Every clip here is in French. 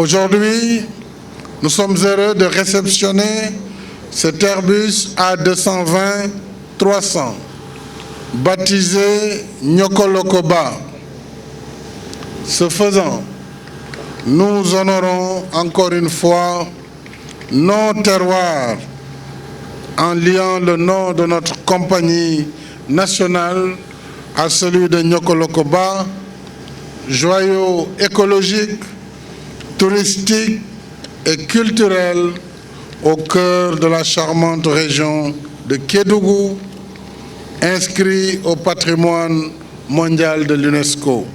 Aujourd'hui, nous sommes heureux de réceptionner cet Airbus A220-300, baptisé Nyokolokoba. Ce faisant, nous honorons encore une fois nos terroirs en liant le nom de notre compagnie nationale à celui de Nyokolokoba, joyau écologique, touristique et culturel au cœur de la charmante région de Kédougou, inscrit au patrimoine mondial de l'UNESCO.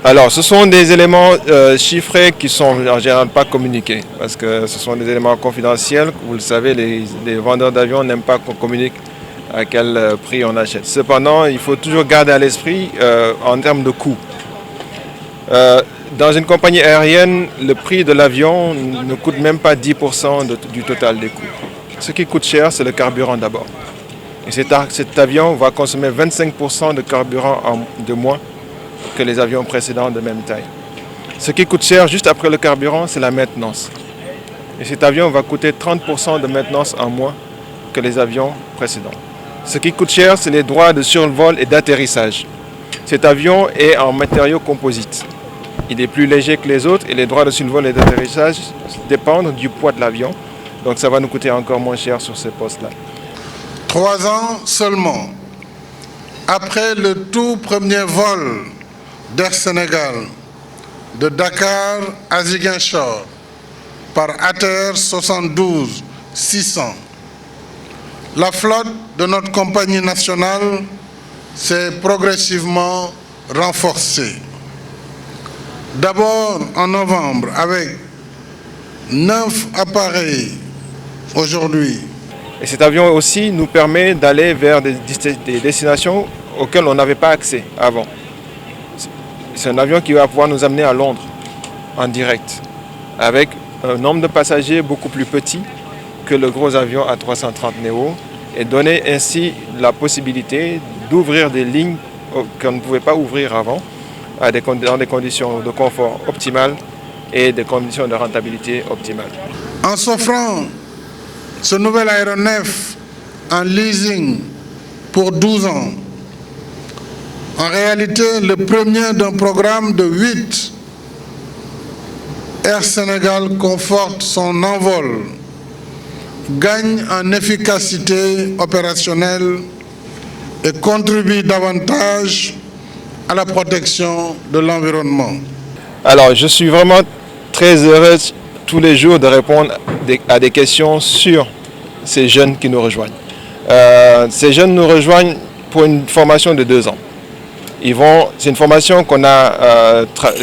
Alors, ce sont des éléments chiffrés qui sont en général pas communiqués, parce que ce sont des éléments confidentiels. Vous le savez, les vendeurs d'avions n'aiment pas qu'on communique à quel prix on achète. Cependant, il faut toujours garder à l'esprit en termes de coût. Dans une compagnie aérienne, le prix de l'avion ne coûte même pas 10% du total des coûts. Ce qui coûte cher, c'est le carburant d'abord. Et cet avion va consommer 25% de carburant de moins que les avions précédents de même taille. Ce qui coûte cher juste après le carburant, c'est la maintenance. Et cet avion va coûter 30% de maintenance en moins que les avions précédents. Ce qui coûte cher, c'est les droits de survol et d'atterrissage. Cet avion est en matériaux composites. Il est plus léger que les autres et les droits de survol et d'atterrissage dépendent du poids de l'avion. Donc ça va nous coûter encore moins cher sur ces postes-là. 3 ans seulement après le tout premier vol d'Air Sénégal de Dakar à Ziguinchor par ATR 72-600, la flotte de notre compagnie nationale s'est progressivement renforcée. D'abord en novembre avec 9 appareils aujourd'hui. Et cet avion aussi nous permet d'aller vers des destinations auxquelles on n'avait pas accès avant. C'est un avion qui va pouvoir nous amener à Londres en direct, avec un nombre de passagers beaucoup plus petit que le gros avion A330 Neo, et donner ainsi la possibilité d'ouvrir des lignes qu'on ne pouvait pas ouvrir avant, dans des conditions de confort optimales et des conditions de rentabilité optimales. En s'offrant ce nouvel aéronef en leasing pour 12 ans, en réalité le premier d'un programme de 8, Air Sénégal conforte son envol, gagne en efficacité opérationnelle et contribue davantage à la protection de l'environnement. Alors, je suis vraiment très heureux tous les jours de répondre à des questions sur ces jeunes qui nous rejoignent. Ces jeunes nous rejoignent pour une formation de 2 ans. C'est une formation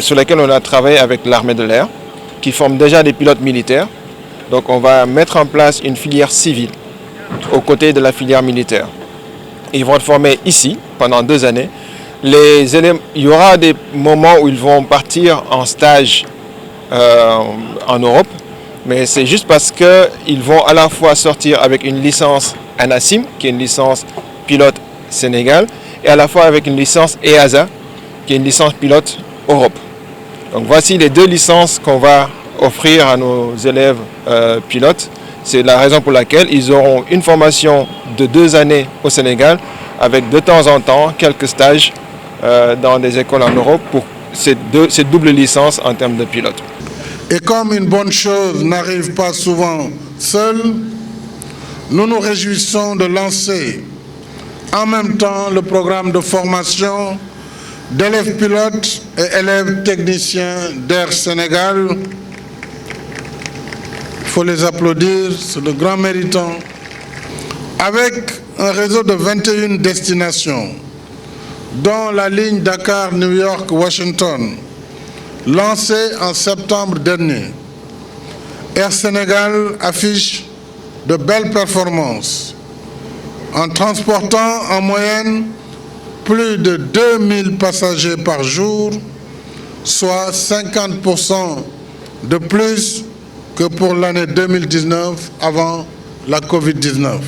sur laquelle on a travaillé avec l'armée de l'air, qui forme déjà des pilotes militaires. Donc on va mettre en place une filière civile aux côtés de la filière militaire. Ils vont être formés ici pendant 2 années. Il y aura des moments où ils vont partir en stage en Europe, mais c'est juste parce qu'ils vont à la fois sortir avec une licence ANACIM, qui est une licence pilote Sénégal, et à la fois avec une licence EASA, qui est une licence pilote Europe. Donc voici les 2 licences qu'on va offrir à nos élèves pilotes. C'est la raison pour laquelle ils auront une formation de 2 années au Sénégal, avec de temps en temps quelques stages dans des écoles en Europe pour cette double licence en termes de pilote. Et comme une bonne chose n'arrive pas souvent seule, nous nous réjouissons de lancer en même temps le programme de formation d'élèves pilotes et élèves techniciens d'Air Sénégal. Il faut les applaudir, c'est de grands méritants. Avec un réseau de 21 destinations, dont la ligne Dakar-New York-Washington, lancée en septembre dernier, Air Sénégal affiche de belles performances en transportant en moyenne plus de 2000 passagers par jour, soit 50% de plus que pour l'année 2019 avant la Covid-19.